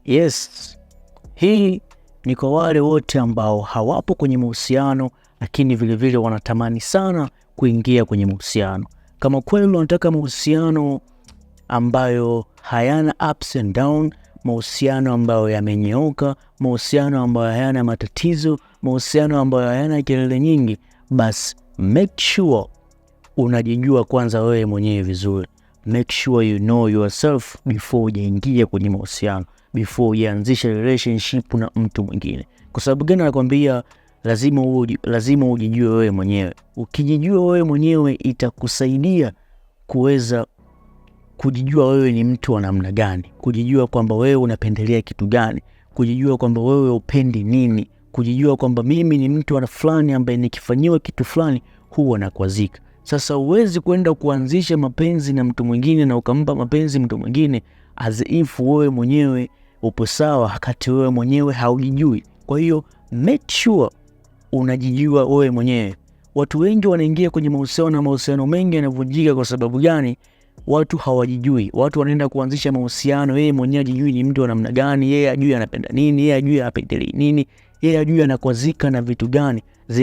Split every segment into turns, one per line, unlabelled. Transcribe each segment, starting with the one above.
Yes, hii ni kwa wale wote ambao hawapo kwenye mahusiano lakini vile wanatamani sana kuingia kwenye mahusiano. Kama kweli unataka mahusiano ambayo hayana ups and down, mahusiano ambayo yamenyooka, mahusiano ambayo hayana matatizo, mahusiano ambayo hayana kelele nyingi, basi make sure unajijua kwanza wewe mwenyewe vizuri. Make sure you know yourself before ujaingia kwenye mahusiano, before uanzishe relationship na mtu mwingine. Kwa sababu gani nakwambia lazima ujijue wewe mwenyewe. Ukijijua wewe mwenyewe itakusaidia kuweza kujijua wewe ni mtu wa namna gani, kujijua kwamba wewe unapendelea kitu gani, kujijua kwamba wewe upendi nini, kujijua kwamba mimi ni mtu wa fulani ambaye nikifanyiwa kitu fulani huwa nakwazika. Sasa uwezi kwenda kuanzisha mapenzi na mtu mwingine na ukampa mapenzi mtu mwingine as if wewe mwenyewe upo sawa wakati wewe mwenyewe haujijui. Kwa hiyo make sure unajijua wewe mwenyewe. Watu wengi wanaingia kwenye mahusiano na mahusiano mengi yanavunjika kwa sababu gani? Watu hawajijui. Watu wanaenda kuanzisha mahusiano, yeye mwenyewe hajijui ni mtu wa namna gani, yeye hajui anapenda nini, yeye hajui anapendelea nini, yeye hajui anakwazika na vitu gani,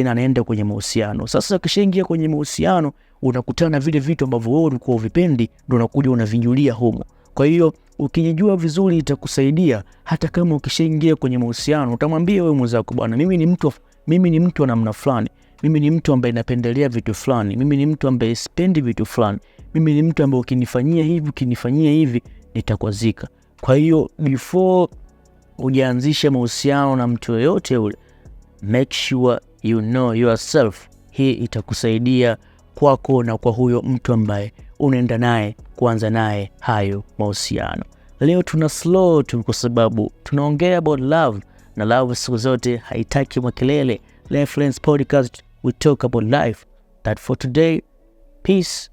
anaenda kwenye mahusiano. Sasa ukishaingia kwenye mahusiano unakutana vile vitu ambavyo wewe ulikuwa uvipendi, ndio unakuja unavinjulia humo. Kwa hiyo ukijijua vizuri itakusaidia hata kama ukishaingia kwenye mahusiano utamwambia wewe mwenzako, bwana, mimi ni mtu wa namna fulani. Mimi ni mtu ambaye napendelea vitu fulani. Mimi ni mtu ambaye sipendi vitu fulani. Mimi ni mtu ambaye ukinifanyia hivi nitakwazika. Kwa hiyo before ujaanzisha mahusiano na mtu yoyote ule, make sure you know yourself. Hii itakusaidia kwako na kwa huyo mtu ambaye unaenda naye kuanza naye hayo mahusiano. Leo tuna slow tu kwa sababu tunaongea about love, na love siku zote haitaki makelele. Lifelines Podcast, we talk about life. That for today, peace.